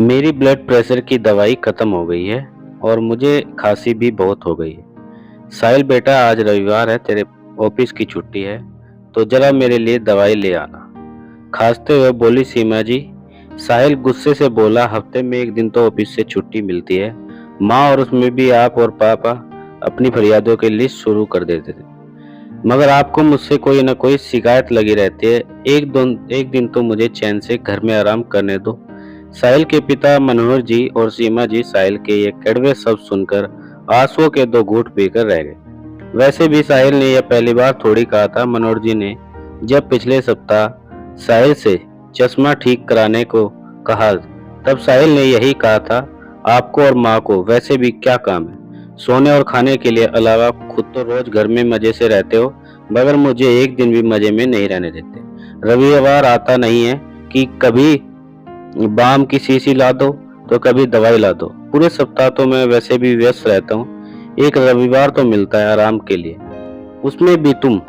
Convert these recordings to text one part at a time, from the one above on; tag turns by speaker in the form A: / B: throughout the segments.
A: मेरी blood pressure की दवाई खत्म हो गई है और मुझे खांसी भी बहुत हो गई है। साहिल बेटा, आज रविवार है, तेरे ऑफिस की छुट्टी है, तो जरा मेरे लिए दवाई ले आना। खांसते हुए बोली सीमा जी। साहिल गुस्से से बोला, हफ्ते में एक दिन तो ऑफिस से छुट्टी मिलती है माँ, और उसमें भी आप और पापा अपनी फरियादों की लिस्ट शुरू कर देते थे। मगर आपको मुझसे कोई ना कोई शिकायत लगी रहती है। एक दिन तो मुझे चैन से घर में आराम करने दो। साहिल के पिता मनोहर जी और सीमा जी साहिल के ये कड़वे शब्द सुनकर आंसुओं के दो घूंट पीकर रह गए। वैसे भी साहिल ने यह पहली बार थोड़ी कहा था। मनोहर जी ने जब पिछले सप्ताह साहिल से चश्मा ठीक कराने को कहा, तब साहिल ने यही कहा था, आपको और माँ को वैसे भी क्या काम है, सोने और खाने के लिए अलावा खुद तो रोज घर में मजे से रहते हो, मगर मुझे एक दिन भी मजे में नहीं रहने देते। रविवार आता नहीं है कि कभी बाम की शीशी ला दो तो कभी दवाई ला दो। पूरे सप्ताह तो मैं वैसे भी व्यस्त रहता हूँ, एक रविवार तो मिलता है आराम के लिए, उसमें भी तुम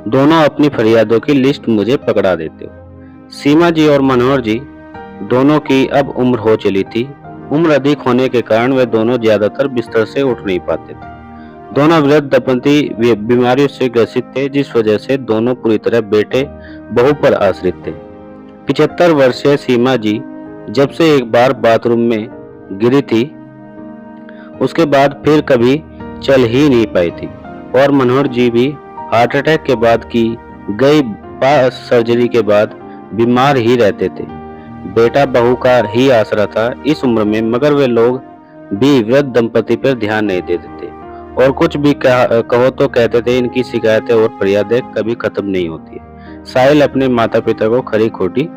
A: दोनों अपनी फरियादों की लिस्ट मुझे पकड़ा देते हो। सीमा जी और मनोहर जी दोनों की अब उम्र हो चली थी। उम्र अधिक होने के कारण वे दोनों ज्यादातर बिस्तर से उठ नहीं पाते थे। दोनों वृद्ध दंपति बीमारियों से ग्रसित थे, जिस वजह से दोनों पूरी तरह बेटे बहू पर आश्रित थे। 75 वर्षीय सीमा जी जब से एक बार बाथरूम में गिरी थी, उसके बाद फिर कभी चल ही नहीं पाई थी। और मनोहर जी भी हार्ट अटैक के बाद की गई सर्जरी के बाद बीमार ही रहते थे। बेटा बहू का ही आसरा था इस उम्र में, मगर वे लोग भी वृद्ध दंपति पर ध्यान नहीं देते थे और कुछ भी कहो तो कहते थे, इनकी शिकायतें और फरियादें कभी खत्म नहीं होती। साहिल अपने माता पिता को खरी खोटी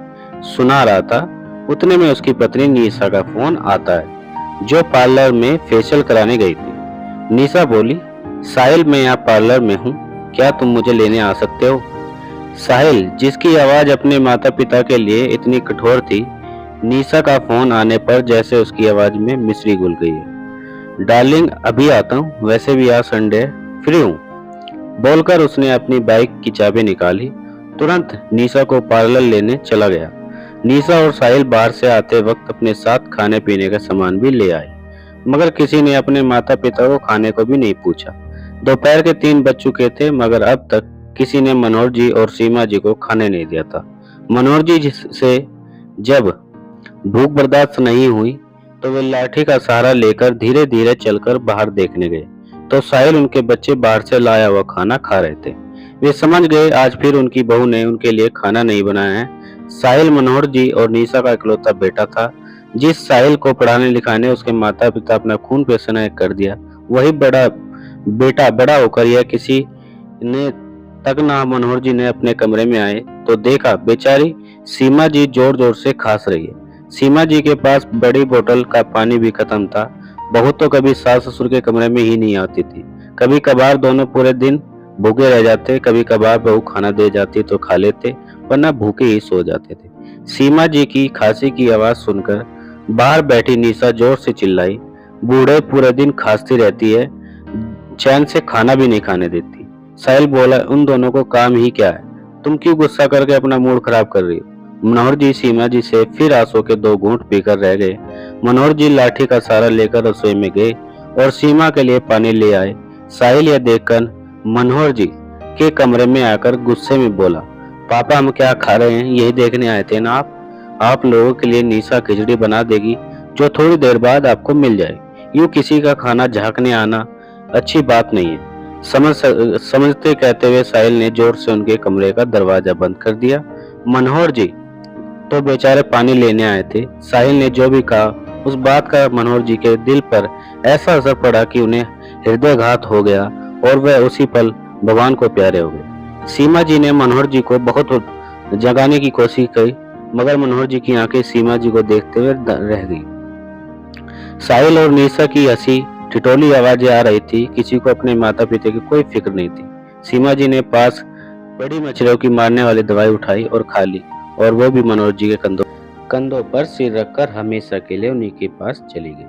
A: सुना रहा था, उतने में उसकी पत्नी निशा का फोन आता है, जो पार्लर में फेशियल कराने गई थी। निशा बोली, साहिल मैं यहाँ पार्लर में हूँ, क्या तुम मुझे लेने आ सकते हो? साहिल, जिसकी आवाज अपने माता पिता के लिए इतनी कठोर थी, निशा का फोन आने पर जैसे उसकी आवाज में मिश्री घुल गई है। डार्लिंग अभी आता हूँ, वैसे भी आज संडे है, फ्री हूँ, बोलकर उसने अपनी बाइक की चाबी निकाली। तुरंत निशा को पार्लर लेने चला गया। निशा और साहिल बाहर से आते वक्त अपने साथ खाने पीने का सामान भी ले आए, मगर किसी ने अपने माता पिता को खाने को भी नहीं पूछा। दोपहर के 3 बज चुके थे, मगर अब तक किसी ने मनोहर जी और सीमा जी को खाने नहीं दिया था। मनोहर जी से जब भूख बर्दाश्त नहीं हुई तो वे लाठी का सहारा लेकर धीरे धीरे चलकर बाहर देखने गए, तो साहिल उनके बच्चे बाहर से लाया हुआ खाना खा रहे थे। वे समझ गए आज फिर उनकी बहू ने उनके लिए खाना नहीं बनाया है। साहिल मनोहर जी और निशा का इकलौता बेटा था। जिस साहिल को पढ़ाने लिखाने उसके माता पिता अपना खून पसीना कर दिया, वही बड़ा बेटा बड़ा होकर यह किसी ने तक ना। मनोहर जी ने अपने कमरे में आए तो देखा बेचारी सीमा जी जोर जोर से खांस रही है। सीमा जी के पास बड़ी बोतल का पानी भी खत्म था। बहू तो कभी सास ससुर के कमरे में ही नहीं आती थी। कभी कभार दोनों पूरे दिन भूखे रह जाते, कभी कभार बहू खाना दे जाती तो खा लेते, वरना भूखे ही सो जाते थे। सीमा जी की खांसी की आवाज सुनकर बाहर बैठी निशा जोर से चिल्लाई, बूढ़े पूरे दिन खांसती रहती है, चैन से खाना भी नहीं खाने देती। साहिल बोला, उन दोनों को काम ही क्या है, तुम क्यों गुस्सा करके अपना मूड खराब कर रही हो? मनोहर जी सीमा जी से फिर आंसू के 2 घूंट पीकर रह गए। मनोहर जी लाठी का सहारा लेकर रसोई में गए और सीमा के लिए पानी ले आए। साहिल यह देखकर मनोहर जी के कमरे में आकर गुस्से में बोला, पापा हम क्या खा रहे हैं, यही देखने आए थे ना आप लोगों के लिए निशा खिचड़ी बना देगी जो थोड़ी देर बाद आपको मिल जाएगी। यूं किसी का खाना झांकने आना अच्छी बात नहीं है। समझते कहते हुए साहिल ने जोर से उनके कमरे का दरवाजा बंद कर दिया। मनोहर जी तो बेचारे पानी लेने आए थे। साहिल ने जो भी कहा उस बात का मनोहर जी के दिल पर ऐसा असर पड़ा कि उन्हें हृदयघात हो गया और वह उसी पल भगवान को प्यारे हो गए। सीमा जी ने मनोहर जी को बहुत जगाने की कोशिश की, मगर मनोहर जी की आंखें सीमा जी को देखते हुए रह गई। साहिल और निशा की हंसी ठिठोली आवाजें आ रही थी। किसी को अपने माता पिता की कोई फिक्र नहीं थी। सीमा जी ने पास बड़ी मछलियों की मारने वाली दवाई उठाई और खा ली, और वो भी मनोहर जी के कंधों पर सिर रखकर हमेशा के लिए उन्हीं के पास चली गई।